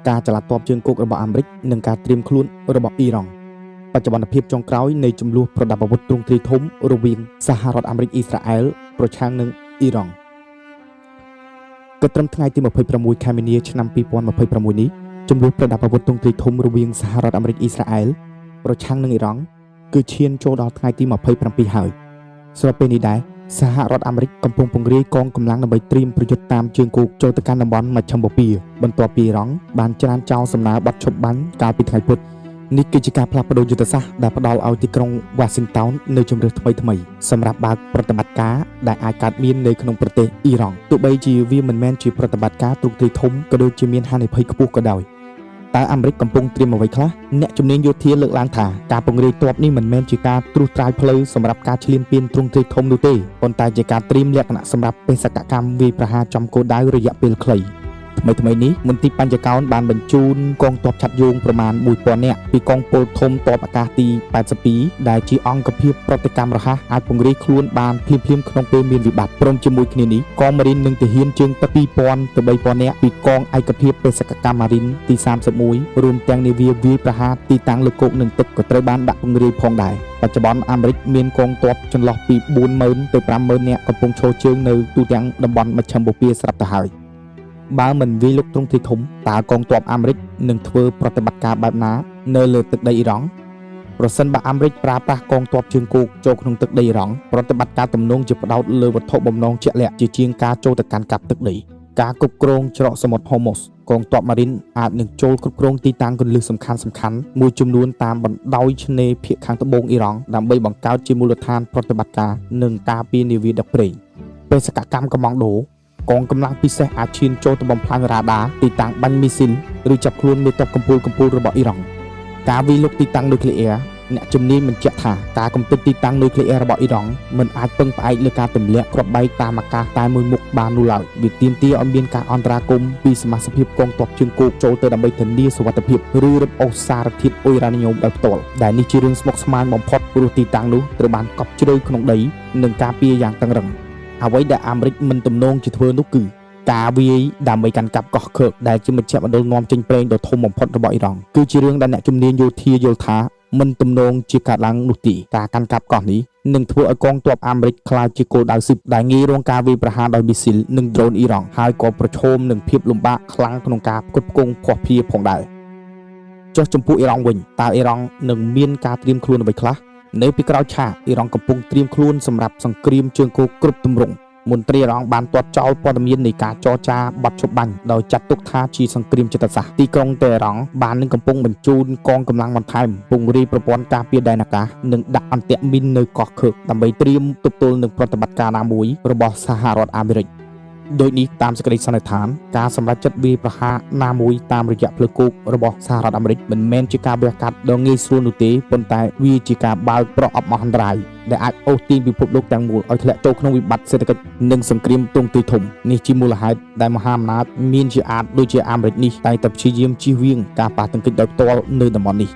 ការចល័តទ័ពជើងគោករបស់អាមេរិកនិងការត្រៀមខ្លួនរបស់អ៊ីរ៉ង់បច្ចុប្បន្នភាពចុងក្រោយនៃចំនួនប្រដាប់អាវុធទ្រង់ទ្រាយធំរវាងសហរដ្ឋអាមេរិកអ៊ីស្រាអែលប្រឆាំងនឹងអ៊ីរ៉ង់ក៏ត្រឹមថ្ងៃទី26ខែមីនាឆ្នាំ2026នេះចំនួនប្រដាប់អាវុធទ្រង់ទ្រាយធំរវាងសហរដ្ឋអាមេរិកអ៊ីស្រាអែលប្រឆាំងនឹងអ៊ីរ៉ង់គឺឈានចូលដល់ថ្ងៃទី27ហើយស្របពេលនេះដែរសហរដ្ឋអាមេរិកកំពុងពង្រាយកងកម្លាំងដើម្បីត្រៀមប្រយុទ្ធតាមជើងគោកចូលទៅកាន់តំបន់មជ្ឈិមបូព៌ាបន្ទាប់ពីអ៊ីរ៉ង់បានច្រានចោលសំណើប័ណ្ណឈប់បាញ់កាលពីថ្ងៃពុធនេះគឺជាការផ្លាស់ប្ដូរយុទ្ធសាស្ត្រដែលផ្ដល់ឲ្យទីក្រុង Washington នៅជម្រើសថ្មីសម្រាប់បើកប្រតិបត្តិការដែលអាចកើតមាននៅក្នុងប្រទេសអ៊ីរ៉ង់ទោះបីជាវាមិនមែនជាប្រតិបត្តិការទ្រង់ទ្រាយធំក៏ដូចជាមានហានិភ័យខ្ពស់ក៏ដោយតែអាមេរិកកំពុងត្រៀមអ្វីខ្លះអ្នកជំនាញយោធាលើកឡើងថាការពង្រាយទ័ពនេះមិនមែនជាការត្រួសត្រាយផ្លូវសម្រាប់ការឈ្លានពានទ្រង់ទ្រាយធំនោះទេប៉ុន្តែជាការត្រៀមលក្ខណៈសម្រាប់បេសកកម្មវាយប្រហារចំគោលដៅរយៈពេលខ្លីថ្មីនេះមន្ទីរបញ្ចកោណបានបញ្ជូនកងទ័ពឆាត់យោងប្រមាណ 1000 នាក់ពីកងពលធំទ័ពអាកាសទី82ដែលជាអង្គភាពប្រតិកម្មរហ័សអាចពង្រាយខ្លួនបានភ្លាមៗក្នុងពេលមានវិបត្តិព្រមជាមួយគ្នានេះកងម៉ារីននិងទាហានជើងទឹក 2000 ទៅ 3000 នាក់ពីកងឯកភាពបេសកកម្មម៉ារីនទី31រួមទាំងនាវាវាយប្រហារទីតាំងលើគោកនិងទឹកក៏ត្រូវបានដាក់ពង្រាយផងដែរបច្ចុប្បន្នអាមេរិកមានកងទ័ពចន្លោះពី 40000 ទៅ 50000 នាក់កំពុងឈរជើងនៅទូទាំងតំបន់មជ្ឈិមបូព៌ាស្រាប់ទៅហើយបើមិនវាយលុកទ្រង់ទ្រាយធំតើកងទ័ពអាមេរិកនឹងធ្វើប្រតិបត្តិការបែបណានៅលើទឹកដីអ៊ីរ៉ង់ប្រសិនបើអាមេរិកប្រើប្រាស់កងទ័ពជើងគោកចូលក្នុងទឹកដីអ៊ីរ៉ង់ប្រតិបត្តិការទំនងជាផ្ដោតលើវត្ថុបំណងជាក់លាក់ជាជាងការចូលទៅកាន់កាប់ទឹកដីការគ្រប់គ្រងច្រកសមុទ្រ Hormuz កងទ័ពម៉ារីនអាចនឹងចូលគ្រប់គ្រងទីតាំងគន្លឹះសំខាន់ៗមួយចំនួនតាមបណ្ដោយឆ្នេរភាគខាងត្បូងអ៊ីរ៉ង់ដើម្បីបង្កើតជាមូលដ្ឋានប្រតិបត្តិការនិងការពារនាវាដឹកប្រេងបេសកកម្មកំងដូកងកម្លាំងពិសេសអាចឈានចូលទៅបំផ្លាញរ៉ាដាទីតាំងបាញ់មីស៊ីលឬចាប់ខ្លួនមេទ័ពកម្ពុជារបស់អ៊ីរ៉ង់ការវាយលុកទីតាំងនុយក្លេអ៊ែរអ្នកជំនាញបញ្ជាក់ថាការកំទេចទីតាំងនុយក្លេអ៊ែររបស់អ៊ីរ៉ង់មិនអាចពឹងផ្អែកលើការទម្លាក់គ្រាប់បែកតាមអាកាសតែមួយមុខបាននោះឡើយវាទាមទារឲ្យមានការអន្តរាគមន៍ពីសមាជិកកងទ័ពជើងគោកចូលទៅដើម្បីធានាសុវត្ថិភាពឬរឹបអូសសារធាតុអ៊ុយរ៉ានីញ៉ូមដោយផ្ទាល់ដែលនេះជារឿងស្មុគស្មាញបំផុតព្រោះទីតាំងនោះត្រូវបានកប់ជ្រៅក្នុងដីនិងការពារយ៉ាងតឹងរ៉ឹងអ្វីដែលអាមេរិកមិនទំនងជាធ្វើនោះគឺការវាយដើម្បីកាន់កាប់កោះខើកដែលជាមជ្ឈមណ្ឌលនាំចេញប្រេងដ៏ធំបំផុតរបស់អ៊ីរ៉ង់គឺជារឿងដែលអ្នកជំនាញយោធាយល់ថាមិនទំនងជាកើតឡើងនោះទេការកាន់កាប់កោះនេះនឹងធ្វើឲ្យកងទ័ពអាមេរិកក្លាយជាគោលដៅស៊ឹបដែលងាយរងការវាយប្រហារដោយមីស៊ីលនិងដ្រូនអ៊ីរ៉ង់ហើយក៏ប្រឈមនឹងភាពលំបាកខ្លាំងក្នុងការផ្គត់ផ្គង់ភស្តុភារផងដែរចុះចំពោះអ៊ីរ៉ង់វិញតើអ៊ីរ៉ង់នឹងមានការត្រៀមខ្លួនអ្វីខ្លះនៅពីក្រោយឆាកអ៊ីរ៉ង់កំពុងត្រៀមខ្លួនសម្រាប់សង្គ្រាមជើងគោកគ្រប់ទម្រង់មន្ត្រីអ៊ីរ៉ង់បានទាត់ចោលព័ត៌មាននៃការចរចាប័ណ្ណឈប់បាញ់ដោយចាត់ទុកថាជាសង្គ្រាមចិត្តសាស្ត្រទីក្រុងតេហ៍រ៉ង់បាននឹងកំពុងបញ្ជូនកងកម្លាំងបន្ថែមពង្រាយប្រព័ន្ធការពារដែនអាកាសនិងដាក់អន្ទាក់មីននៅកោះខើកដើម្បីត្រៀមទប់ទល់នឹងប្រតិបត្តិការណាមួយរបស់សហរដ្ឋអាមេរិកដោយនេះតាមសេចក្តីសន្និដ្ឋានការសម្រេចចិត្តវាយប្រហារណាមួយតាមរយៈផ្លូវគោករបស់សហរដ្ឋអាមេរិកមិនមែនជាការវះកាត់ដ៏ងាយស្រួលនោះទេប៉ុន្តែវាជាការបើកប្រអប់មហន្តរាយដែលអាចអូសទាញពិភពលោកទាំងមូលឲ្យធ្លាក់ចូលក្នុងវិបត្តិសេដ្ឋកិច្ចនិងសង្គ្រាមទ្រង់ទ្រាយធំនេះជាមូលហេតុដែលមហាអំណាចមានជាអាចដូចជាអាមេរិកនេះតែងតែព្យាយាមជៀសវាងការប៉ះទង្គិចដោយផ្ទាល់នៅតំបន់នេះ